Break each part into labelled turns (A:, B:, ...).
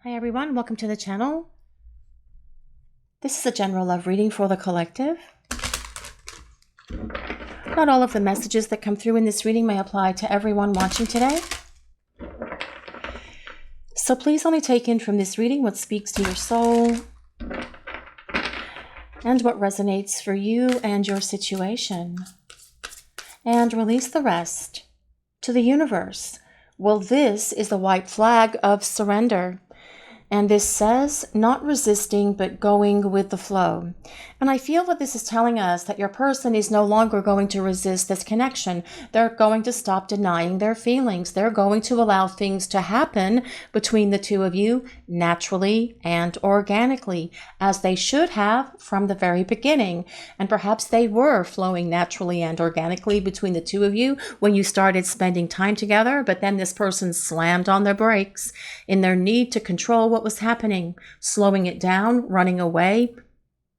A: Hi everyone, welcome to the channel. This is a general love reading for the collective. Not all of the messages that come through in this reading may apply to everyone watching today. So please only take in from this reading what speaks to your soul and what resonates for you and your situation. And release the rest to the universe. Well, this is the white flag of surrender. And this says, not resisting, but going with the flow. And I feel that this is telling us that your person is no longer going to resist this connection. They're going to stop denying their feelings. They're going to allow things to happen between the two of you naturally and organically, as they should have from the very beginning. And perhaps they were flowing naturally and organically between the two of you when you started spending time together, but then this person slammed on their brakes in their need to control what was happening, slowing it down, running away,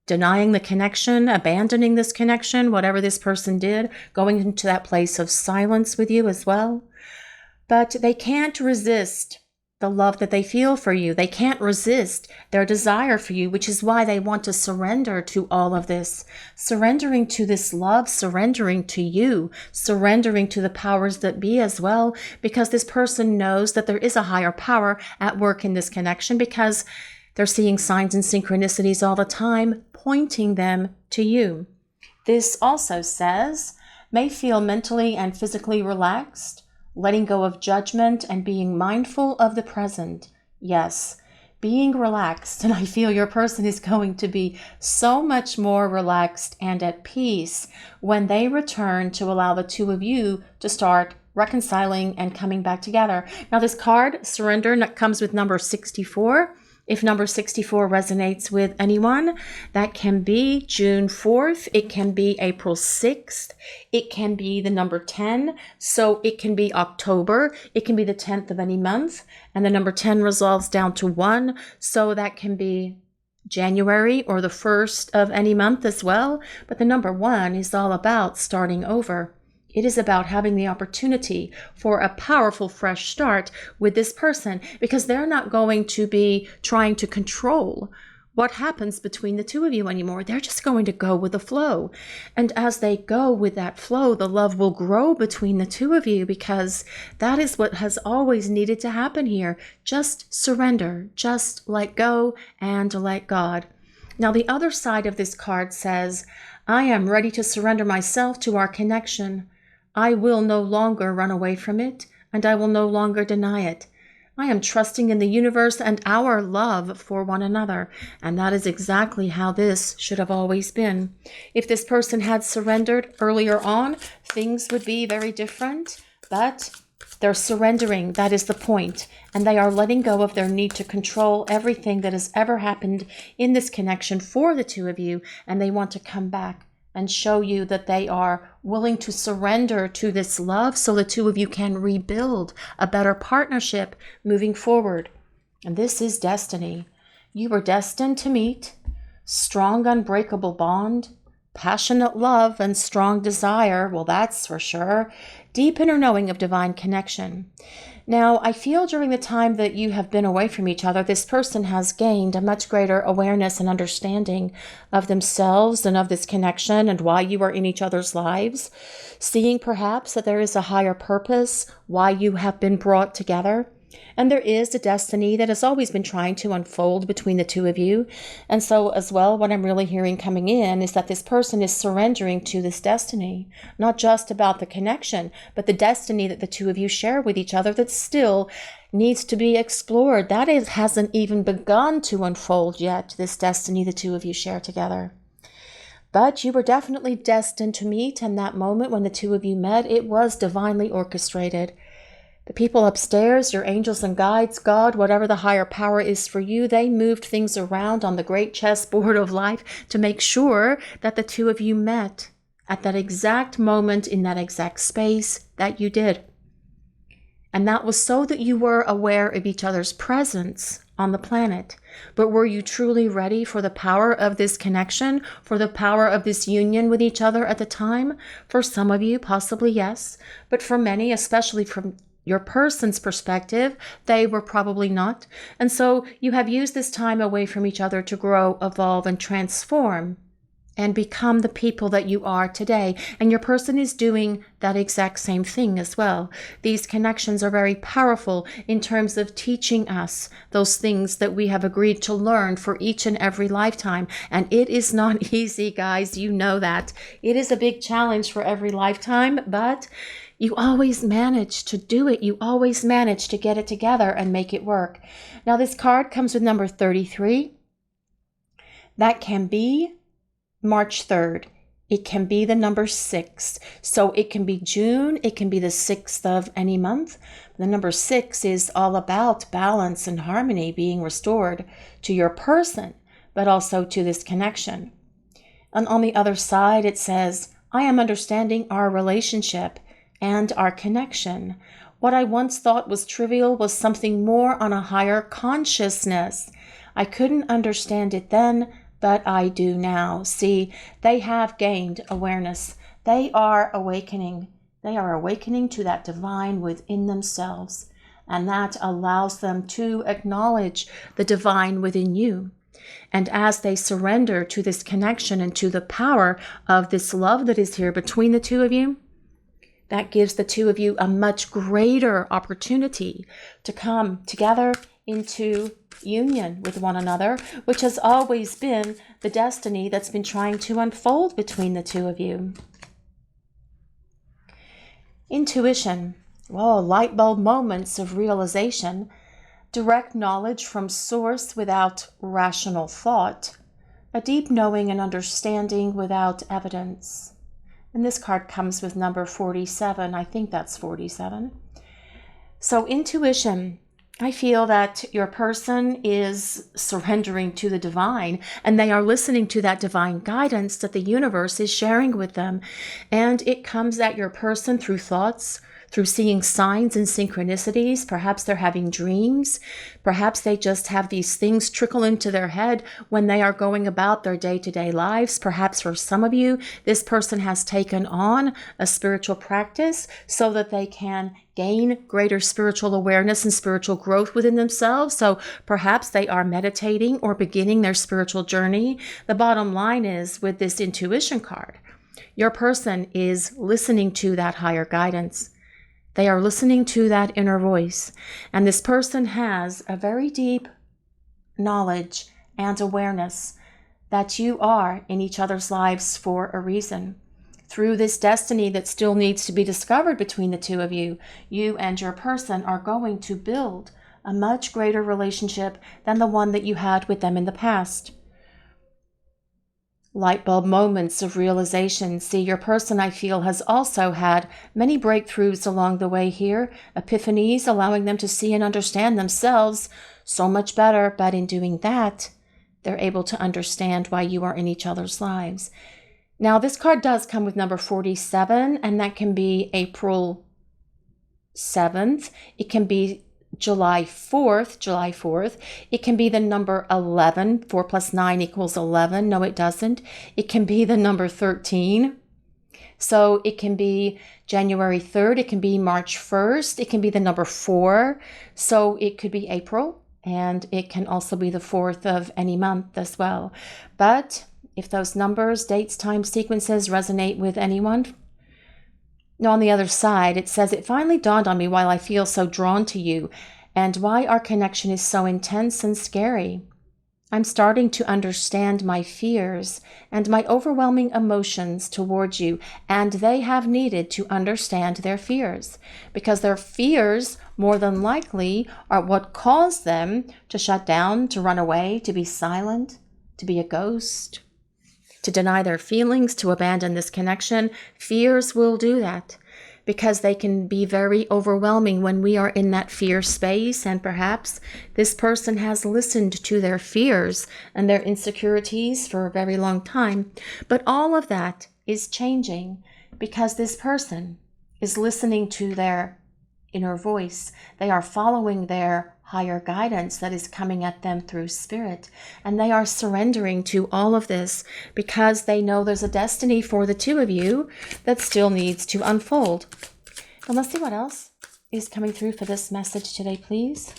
A: denying the connection, abandoning this connection, whatever this person did, going into that place of silence with you as well. But they can't resist the love that they feel for you. They can't resist their desire for you, which is why they want to surrender to all of this. Surrendering to this love, surrendering to you, surrendering to the powers that be as well, because this person knows that there is a higher power at work in this connection, because they're seeing signs and synchronicities all the time, pointing them to you. This also says, may feel mentally and physically relaxed, letting go of judgment and being mindful of the present. Yes, being relaxed. And I feel your person is going to be so much more relaxed and at peace when they return to allow the two of you to start reconciling and coming back together. Now this card, surrender, comes with number 64. If number 64 resonates with anyone, that can be June 4th. It can be April 6th. It can be the number 10. So it can be October. It can be the 10th of any month. And the number 10 resolves down to 1. So that can be January or the 1st of any month as well. But the number 1 is all about starting over. It is about having the opportunity for a powerful fresh start with this person, because they're not going to be trying to control what happens between the two of you anymore. They're just going to go with the flow. And as they go with that flow, the love will grow between the two of you, because that is what has always needed to happen here. Just surrender, just let go and let God. Now, the other side of this card says, I am ready to surrender myself to our connection. I will no longer run away from it, and I will no longer deny it. I am trusting in the universe and our love for one another, and that is exactly how this should have always been. If this person had surrendered earlier on, things would be very different, but they're surrendering. That is the point, and they are letting go of their need to control everything that has ever happened in this connection for the two of you, and they want to come back and show you that they are willing to surrender to this love so the two of you can rebuild a better partnership moving forward. And this is destiny. You were destined to meet. Strong, unbreakable bond, passionate love, and strong desire. Well, that's for sure. Deep inner knowing of divine connection. Now, I feel during the time that you have been away from each other, this person has gained a much greater awareness and understanding of themselves and of this connection and why you are in each other's lives, seeing perhaps that there is a higher purpose, why you have been brought together. And there is a destiny that has always been trying to unfold between the two of you. And so as well, what I'm really hearing coming in is that this person is surrendering to this destiny, not just about the connection, but the destiny that the two of you share with each other that still needs to be explored. That hasn't even begun to unfold yet, this destiny the two of you share together. But you were definitely destined to meet, and that moment when the two of you met, it was divinely orchestrated. The people upstairs, your angels and guides, God, whatever the higher power is for you, they moved things around on the great chessboard of life to make sure that the two of you met at that exact moment in that exact space that you did. And that was so that you were aware of each other's presence on the planet. But were you truly ready for the power of this connection, for the power of this union with each other at the time? For some of you, possibly yes. But for many, especially your person's perspective, they were probably not. And so you have used this time away from each other to grow, evolve, and transform and become the people that you are today. And your person is doing that exact same thing as well. These connections are very powerful in terms of teaching us those things that we have agreed to learn for each and every lifetime. And it is not easy, guys. You know that. It is a big challenge for every lifetime, but you always manage to do it. You always manage to get it together and make it work. Now, this card comes with number 33. That can be March 3rd. It can be the number 6. So it can be June. It can be the 6th of any month. The number 6 is all about balance and harmony being restored to your person, but also to this connection. And on the other side, it says, I am understanding our relationship and our connection. What I once thought was trivial was something more on a higher consciousness. I couldn't understand it then, but I do now. See, they have gained awareness. They are awakening. They are awakening to that divine within themselves. And that allows them to acknowledge the divine within you. And as they surrender to this connection and to the power of this love that is here between the two of you, that gives the two of you a much greater opportunity to come together into union with one another, which has always been the destiny that's been trying to unfold between the two of you. Intuition, well, light bulb moments of realization, direct knowledge from source without rational thought, a deep knowing and understanding without evidence. And this card comes with number 47. I think that's 47. So intuition, I feel that your person is surrendering to the divine and they are listening to that divine guidance that the universe is sharing with them. And it comes at your person through thoughts, through seeing signs and synchronicities. Perhaps they're having dreams. Perhaps they just have these things trickle into their head when they are going about their day-to-day lives. Perhaps for some of you, this person has taken on a spiritual practice so that they can gain greater spiritual awareness and spiritual growth within themselves. So perhaps they are meditating or beginning their spiritual journey. The bottom line is, with this intuition card, your person is listening to that higher guidance. They are listening to that inner voice. And this person has a very deep knowledge and awareness that you are in each other's lives for a reason. Through this destiny that still needs to be discovered between the two of you, you and your person are going to build a much greater relationship than the one that you had with them in the past. Light bulb moments of realization. See, your person, I feel, has also had many breakthroughs along the way here, epiphanies, allowing them to see and understand themselves so much better. But in doing that, they're able to understand why you are in each other's lives. Now, this card does come with number 47, and that can be April 7th. It can be July 4th. It can be the number 11. 4 plus 9 equals 11. No, it doesn't. It can be the number 13. So it can be January 3rd. It can be March 1st. It can be the number 4. So it could be April, and it can also be the 4th of any month as well. But if those numbers, dates, time sequences resonate with anyone, now, on the other side, it says, it finally dawned on me why I feel so drawn to you and why our connection is so intense and scary. I'm starting to understand my fears and my overwhelming emotions towards you, and they have needed to understand their fears because their fears, more than likely, are what caused them to shut down, to run away, to be silent, to be a ghost, to deny their feelings, to abandon this connection. Fears will do that because they can be very overwhelming when we are in that fear space. And perhaps this person has listened to their fears and their insecurities for a very long time. But all of that is changing because this person is listening to their inner voice. They are following their higher guidance that is coming at them through spirit. And they are surrendering to all of this because they know there's a destiny for the two of you that still needs to unfold. And let's see what else is coming through for this message today, please?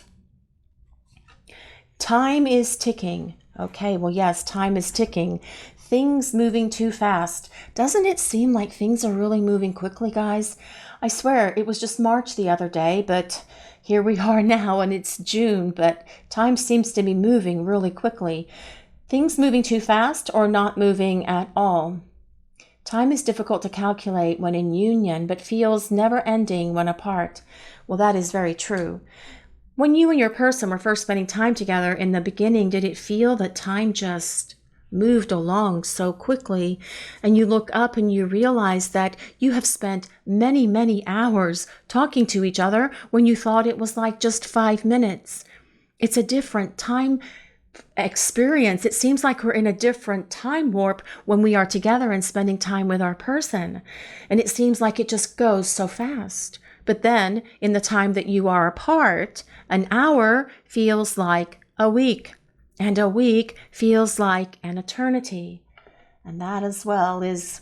A: Time is ticking. Okay, well, yes, time is ticking. Things moving too fast. Doesn't it seem like things are really moving quickly, guys? I swear, it was just March the other day, but here we are now and it's June, but time seems to be moving really quickly. Things moving too fast or not moving at all. Time is difficult to calculate when in union, but feels never ending when apart. Well, that is very true. When you and your person were first spending time together in the beginning, did it feel that time just moved along so quickly? And you look up and you realize that you have spent many, many hours talking to each other when you thought it was like just 5 minutes. It's a different time experience. It seems like we're in a different time warp when we are together and spending time with our person. And it seems like it just goes so fast. But then in the time that you are apart, an hour feels like a week, and a week feels like an eternity. And that as well is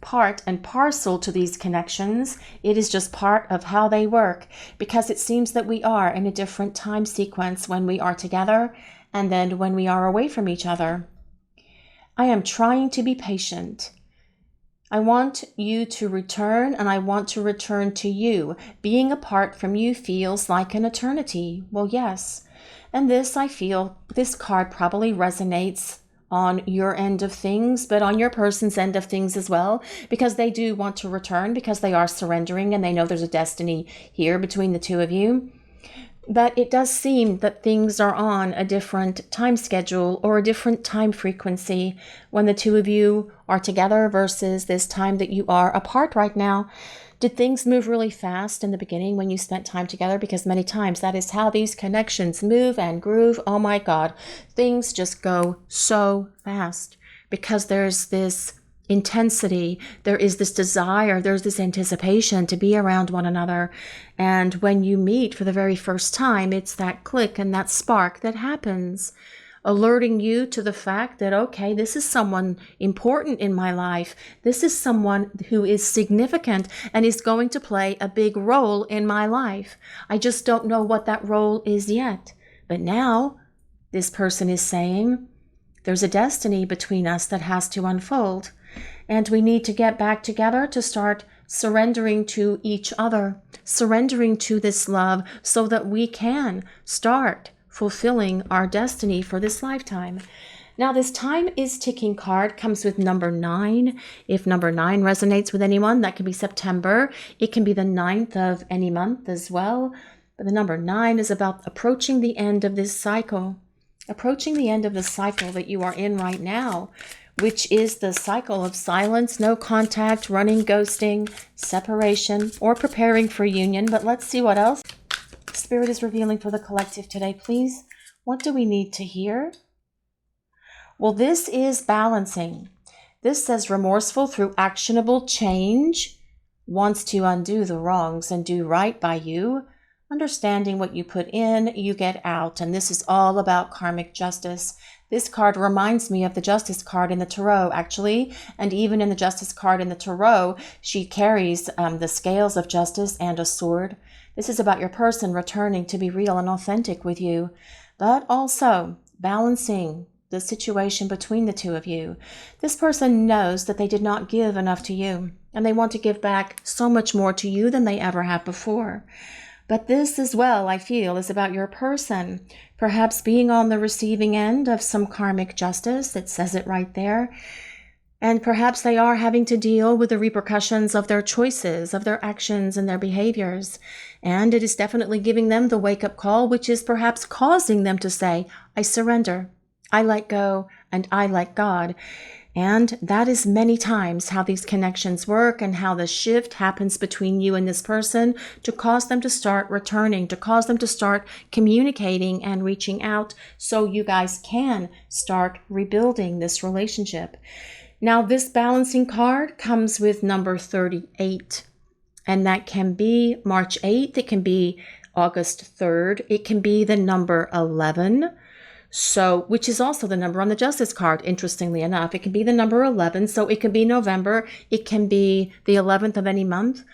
A: part and parcel to these connections. It is just part of how they work, because it seems that we are in a different time sequence when we are together and then when we are away from each other. I am trying to be patient. I want you to return, and I want to return to you. Being apart from you feels like an eternity. Well, yes. And this, I feel, this card probably resonates on your end of things, but on your person's end of things as well, because they do want to return, because they are surrendering and they know there's a destiny here between the two of you. But it does seem that things are on a different time schedule or a different time frequency when the two of you are together versus this time that you are apart right now. Did things move really fast in the beginning when you spent time together? Because many times that is how these connections move and groove. Oh my God, things just go so fast because there's this intensity, there is this desire, there's this anticipation to be around one another. And when you meet for the very first time, it's that click and that spark that happens, alerting you to the fact that, okay, this is someone important in my life. This is someone who is significant and is going to play a big role in my life. I just don't know what that role is yet. But now this person is saying, there's a destiny between us that has to unfold. And we need to get back together to start surrendering to each other, surrendering to this love so that we can start fulfilling our destiny for this lifetime. Now, this time is ticking card comes with number 9. If number 9 resonates with anyone, that can be September. It can be the 9th of any month as well. But the number 9 is about approaching the end of this cycle, approaching the end of the cycle that you are in right now, which is the cycle of silence, no contact, running, ghosting, separation, or preparing for union. But let's see what else Spirit is revealing for the collective today, please. What do we need to hear? Well, this is balancing. This says remorseful through actionable change, wants to undo the wrongs and do right by you. Understanding what you put in, you get out. And this is all about karmic justice. This card reminds me of the Justice card in the Tarot, actually. And even in the Justice card in the Tarot, she carries the scales of justice and a sword. This is about your person returning to be real and authentic with you, but also balancing the situation between the two of you. This person knows that they did not give enough to you, and they want to give back so much more to you than they ever have before. But this as well, I feel, is about your person perhaps being on the receiving end of some karmic justice. It says it right there. And perhaps they are having to deal with the repercussions of their choices, of their actions and their behaviors. And it is definitely giving them the wake-up call, which is perhaps causing them to say, I surrender, I let go, and I let God. And that is many times how these connections work and how the shift happens between you and this person to cause them to start returning, to cause them to start communicating and reaching out so you guys can start rebuilding this relationship. Now, this balancing card comes with number 38, and that can be March 8th. It can be August 3rd. It can be the number 11. So, which is also the number on the Justice card, interestingly enough. It can be the number 11, so it can be November. It can be the 11th of any month.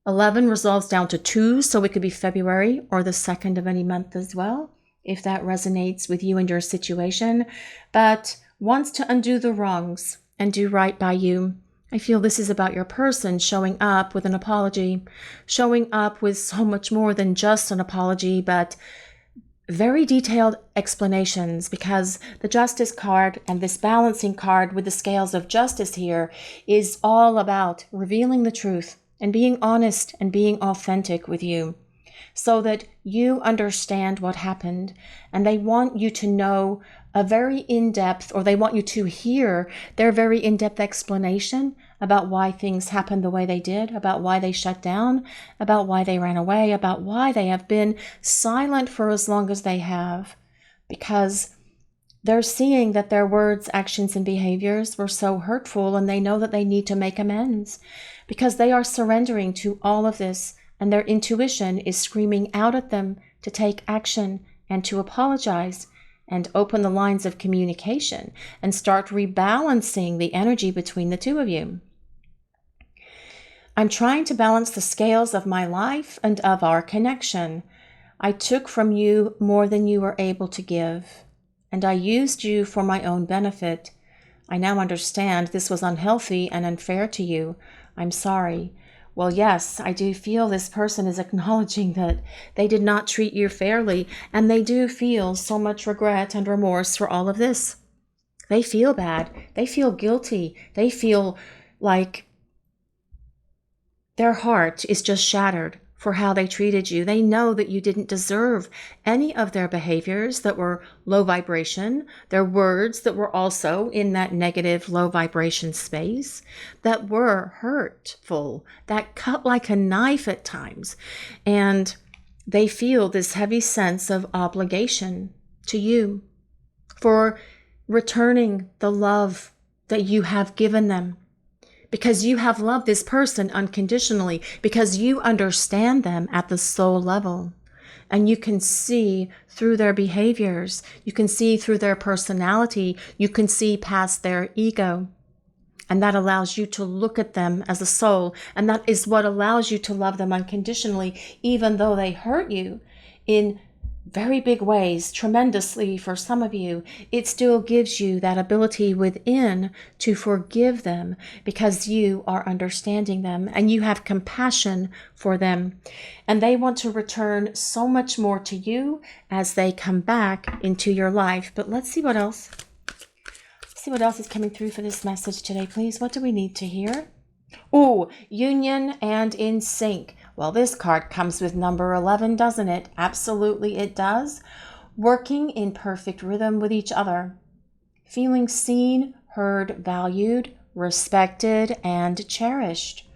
A: 11 resolves down to 2, so it could be February or the 2nd of any month as well, if that resonates with you and your situation, but wants to undo the wrongs and do right by you. I feel this is about your person showing up with an apology, showing up with so much more than just an apology, but very detailed explanations, because the Justice card and this balancing card with the scales of justice here is all about revealing the truth and being honest and being authentic with you so that you understand what happened. And they want you to know a very in-depth, or they want you to hear their very in-depth explanation about why things happened the way they did, about why they shut down, about why they ran away, about why they have been silent for as long as they have, because they're seeing that their words, actions, and behaviors were so hurtful, and they know that they need to make amends because they are surrendering to all of this, and their intuition is screaming out at them to take action and to apologize and open the lines of communication and start rebalancing the energy between the two of you. I'm trying to balance the scales of my life and of our connection. I took from you more than you were able to give, and I used you for my own benefit. I now understand this was unhealthy and unfair to you. I'm sorry. Well, yes, I do feel this person is acknowledging that they did not treat you fairly, and they do feel so much regret and remorse for all of this. They feel bad. They feel guilty. They feel like their heart is just shattered for how they treated you. They know that you didn't deserve any of their behaviors that were low vibration, their words that were also in that negative low vibration space, that were hurtful, that cut like a knife at times. And they feel this heavy sense of obligation to you for returning the love that you have given them, because you have loved this person unconditionally, because you understand them at the soul level, and you can see through their behaviors, you can see through their personality, you can see past their ego, and that allows you to look at them as a soul, and that is what allows you to love them unconditionally, even though they hurt you in very big ways, tremendously for some of you. It still gives you that ability within to forgive them because you are understanding them and you have compassion for them. And they want to return so much more to you as they come back into your life. But let's see what else. See what else is coming through for this message today, please. What do we need to hear? Oh, union and in sync. Well, this card comes with number 11, doesn't it? Absolutely it does. Working in perfect rhythm with each other. Feeling seen, heard, valued, respected, and cherished.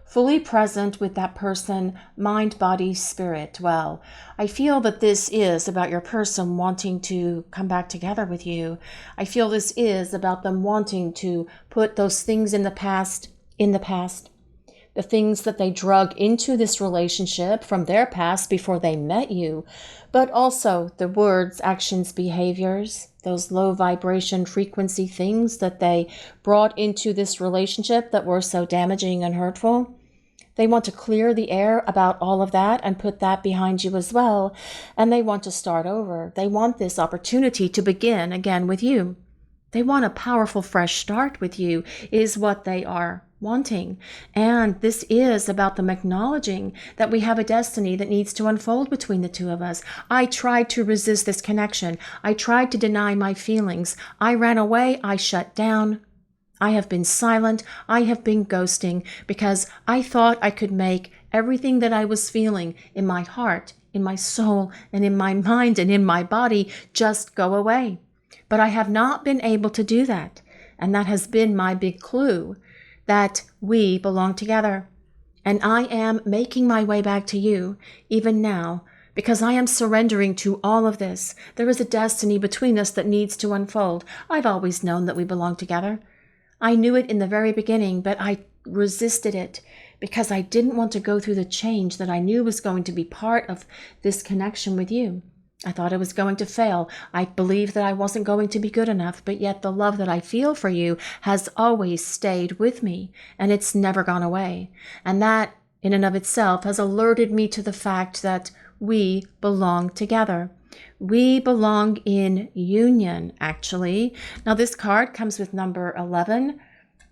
A: Fully present with that person, mind, body, spirit. Well, I feel that this is about your person wanting to come back together with you. I feel this is about them wanting to put those things in the past, the things that they drug into this relationship from their past before they met you, but also the words, actions, behaviors, those low vibration frequency things that they brought into this relationship that were so damaging and hurtful. They want to clear the air about all of that and put that behind you as well. And they want to start over. They want this opportunity to begin again with you. They want a powerful fresh start with you is what they are wanting. And this is about them acknowledging that we have a destiny that needs to unfold between the two of us. I tried to resist this connection. I tried to deny my feelings. I ran away. I shut down. I have been silent. I have been ghosting because I thought I could make everything that I was feeling in my heart, in my soul, and in my mind, and in my body just go away. But I have not been able to do that. And that has been my big clue that we belong together. And I am making my way back to you, even now, because I am surrendering to all of this. There is a destiny between us that needs to unfold. I've always known that we belong together. I knew it in the very beginning, but I resisted it because I didn't want to go through the change that I knew was going to be part of this connection with you. I thought it was going to fail. I believed that I wasn't going to be good enough, but yet the love that I feel for you has always stayed with me, and it's never gone away. And that in and of itself has alerted me to the fact that we belong together. We belong in union, actually. Now, this card comes with number 11.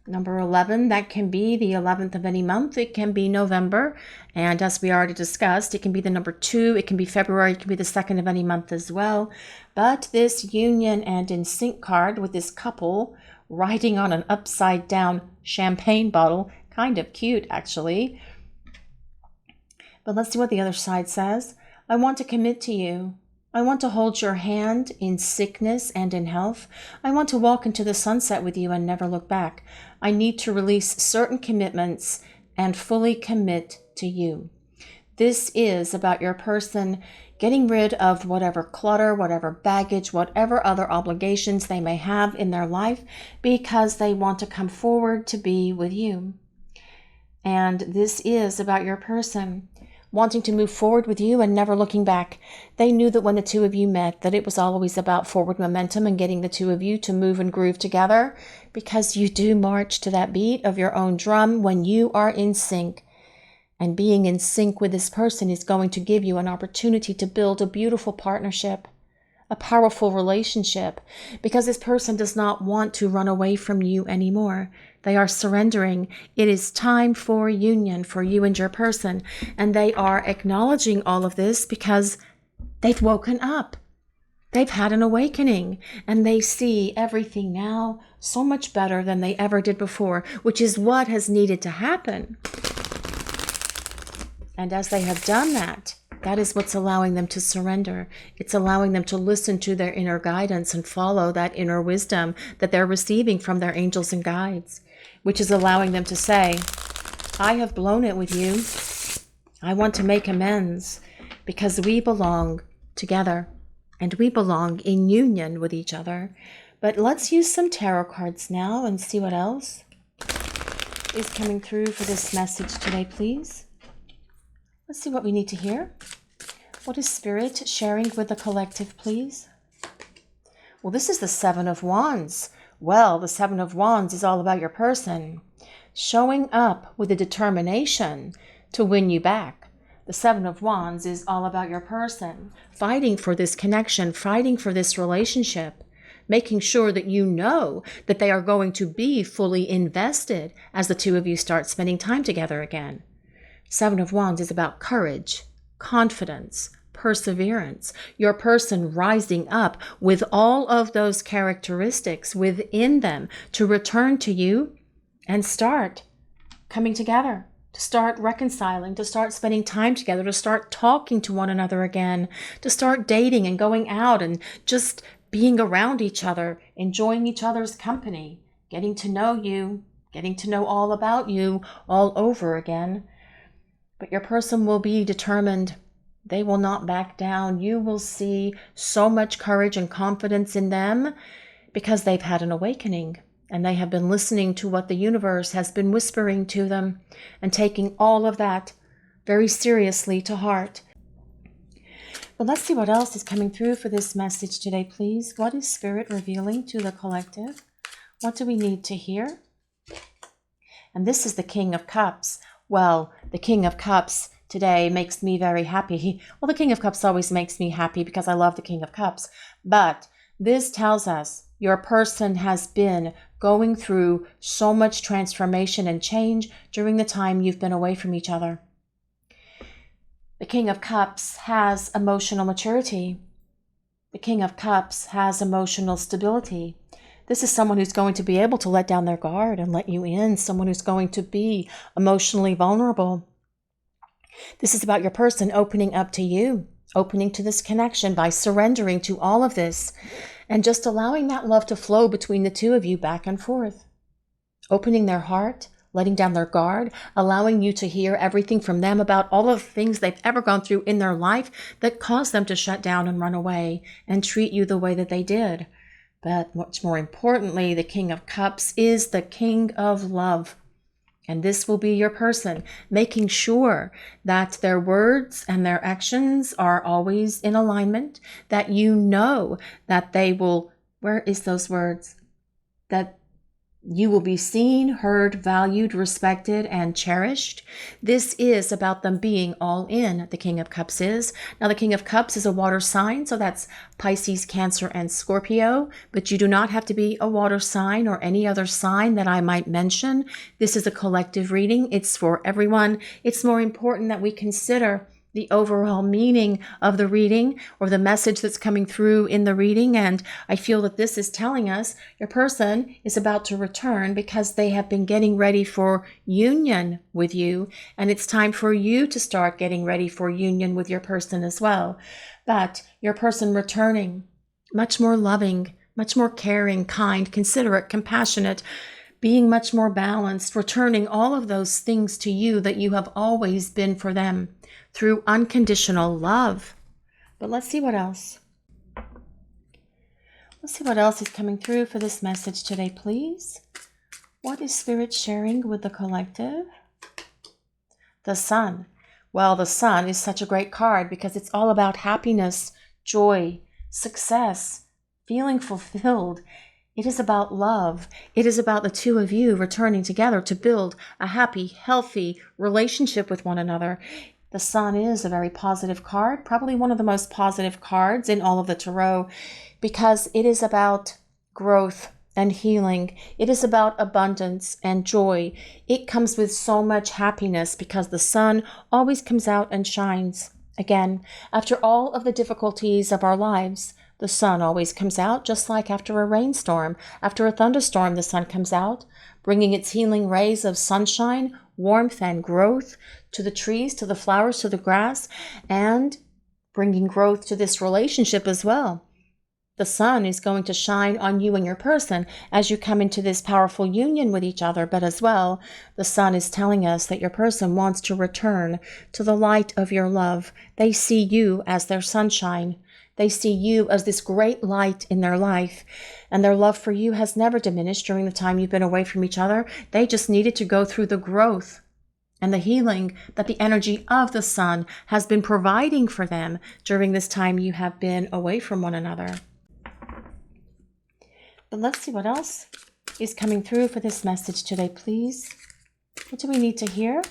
A: Number 11, that can be the 11th of any month. It can be November. And as we already discussed, it can be the number 2. It can be February. It can be the 2nd of any month as well. But this union and in sync card with this couple riding on an upside down champagne bottle, kind of cute, actually. But let's see what the other side says. I want to commit to you. I want to hold your hand in sickness and in health. I want to walk into the sunset with you and never look back. I need to release certain commitments and fully commit to you. This is about your person getting rid of whatever clutter, whatever baggage, whatever other obligations they may have in their life because they want to come forward to be with you. And this is about your person wanting to move forward with you and never looking back. They knew that when the two of you met, that it was always about forward momentum and getting the two of you to move and groove together, because you do march to that beat of your own drum when you are in sync. And being in sync with this person is going to give you an opportunity to build a beautiful partnership, a powerful relationship, because this person does not want to run away from you anymore. They are surrendering. It is time for union for you and your person. And they are acknowledging all of this because they've woken up. They've had an awakening and they see everything now so much better than they ever did before, which is what has needed to happen. And as they have done that, that is what's allowing them to surrender. It's allowing them to listen to their inner guidance and follow that inner wisdom that they're receiving from their angels and guides, which is allowing them to say, I have blown it with you. I want to make amends because we belong together and we belong in union with each other. But let's use some tarot cards now and see what else is coming through for this message today, please. Let's see what we need to hear. What is Spirit sharing with the collective, please? Well, this is the Seven of Wands. Well, the Seven of Wands is all about your person showing up with a determination to win you back. The Seven of Wands is all about your person fighting for this connection, fighting for this relationship, making sure that you know that they are going to be fully invested as the two of you start spending time together again. Seven of Wands is about courage, confidence, perseverance, your person rising up with all of those characteristics within them to return to you and start coming together, to start reconciling, to start spending time together, to start talking to one another again, to start dating and going out and just being around each other, enjoying each other's company, getting to know you, getting to know all about you all over again. But your person will be determined. They will not back down. You will see so much courage and confidence in them because they've had an awakening and they have been listening to what the universe has been whispering to them and taking all of that very seriously to heart. But let's see what else is coming through for this message today, please. What is Spirit revealing to the collective? What do we need to hear? And this is the King of Cups. Well, the King of Cups today makes me very happy. Well, the King of Cups always makes me happy because I love the King of Cups. But this tells us your person has been going through so much transformation and change during the time you've been away from each other. The King of Cups has emotional maturity. The King of Cups has emotional stability. This is someone who's going to be able to let down their guard and let you in, someone who's going to be emotionally vulnerable. This is about your person opening up to you, opening to this connection by surrendering to all of this and just allowing that love to flow between the two of you back and forth. Opening their heart, letting down their guard, allowing you to hear everything from them about all of the things they've ever gone through in their life that caused them to shut down and run away and treat you the way that they did. But much more importantly, the King of Cups is the King of Love. And this will be your person, making sure that their words and their actions are always in alignment, that you know that they will, where is those words? That You will be seen, heard, valued, respected, and cherished. This is about them being all in, the King of Cups is. Now, the King of Cups is a water sign, so that's Pisces, Cancer, and Scorpio. But you do not have to be a water sign or any other sign that I might mention. This is a collective reading. It's for everyone. It's more important that we consider the overall meaning of the reading or the message that's coming through in the reading. And I feel that this is telling us your person is about to return because they have been getting ready for union with you. And it's time for you to start getting ready for union with your person as well. But your person returning, much more loving, much more caring, kind, considerate, compassionate, being much more balanced, returning all of those things to you that you have always been for them through unconditional love. But let's see what else. Let's see what else is coming through for this message today, please. What is Spirit sharing with the collective? The Sun. Well, the Sun is such a great card because it's all about happiness, joy, success, feeling fulfilled. It is about love. It is about the two of you returning together to build a happy, healthy relationship with one another. The Sun is a very positive card, probably one of the most positive cards in all of the tarot, because it is about growth and healing. It is about abundance and joy. It comes with so much happiness because the Sun always comes out and shines. Again, after all of the difficulties of our lives, the Sun always comes out, just like after a rainstorm. After a thunderstorm, the Sun comes out, bringing its healing rays of sunshine, warmth, and growth to the trees, to the flowers, to the grass, and bringing growth to this relationship as well. The Sun is going to shine on you and your person as you come into this powerful union with each other, but as well, the Sun is telling us that your person wants to return to the light of your love. They see you as their sunshine. They see you as this great light in their life, and their love for you has never diminished during the time you've been away from each other. They just needed to go through the growth and the healing that the energy of the Sun has been providing for them during this time you have been away from one another. But let's see what else is coming through for this message today, please. What do we need to hear?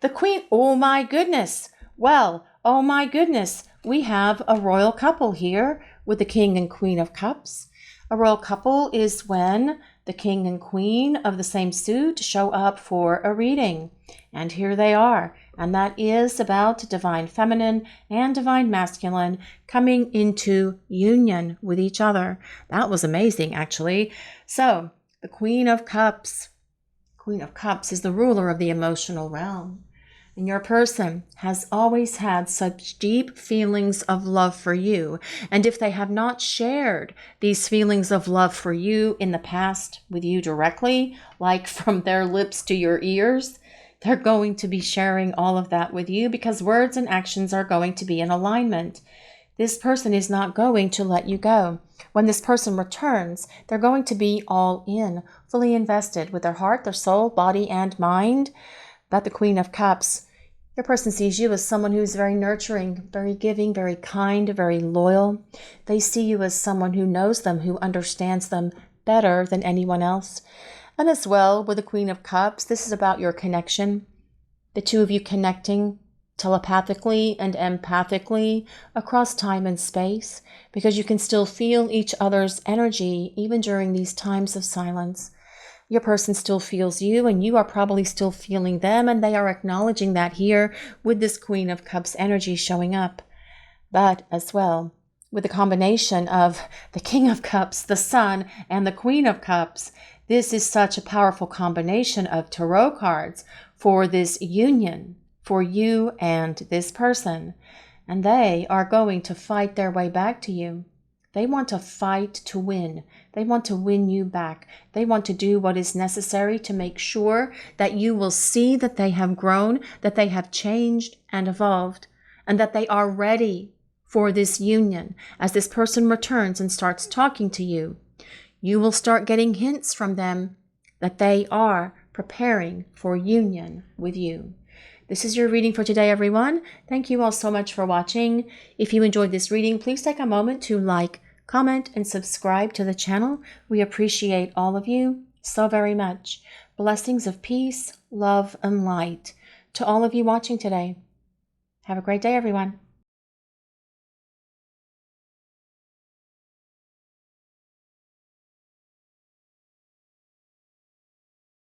A: The Queen. Oh my goodness. Well, oh my goodness. We have a royal couple here with the King and Queen of Cups. A royal couple is when the King and Queen of the same suit show up for a reading. And here they are. And that is about Divine Feminine and Divine Masculine coming into union with each other. That was amazing, actually. So, the Queen of Cups. Queen of Cups is the ruler of the emotional realm. And your person has always had such deep feelings of love for you. And if they have not shared these feelings of love for you in the past with you directly, like from their lips to your ears, they're going to be sharing all of that with you because words and actions are going to be in alignment. This person is not going to let you go. When this person returns, they're going to be all in, fully invested with their heart, their soul, body, and mind. But the Queen of Cups, your person sees you as someone who's very nurturing, very giving, very kind, very loyal. They see you as someone who knows them, who understands them better than anyone else. And as well, with the Queen of Cups, this is about your connection. The two of you connecting telepathically and empathically across time and space, because you can still feel each other's energy even during these times of silence. Your person still feels you, and you are probably still feeling them, and they are acknowledging that here with this Queen of Cups energy showing up. But as well, with the combination of the King of Cups, the Sun, and the Queen of Cups, this is such a powerful combination of tarot cards for this union, for you and this person. And they are going to fight their way back to you. They want to fight to win. They want to win you back. They want to do what is necessary to make sure that you will see that they have grown, that they have changed and evolved, and that they are ready for this union. As this person returns and starts talking to you, you will start getting hints from them that they are preparing for union with you. This is your reading for today, everyone. Thank you all so much for watching. If you enjoyed this reading, please take a moment to like, comment, and subscribe to the channel. We appreciate all of you so very much. Blessings of peace, love, and light to all of you watching today. Have a great day, everyone.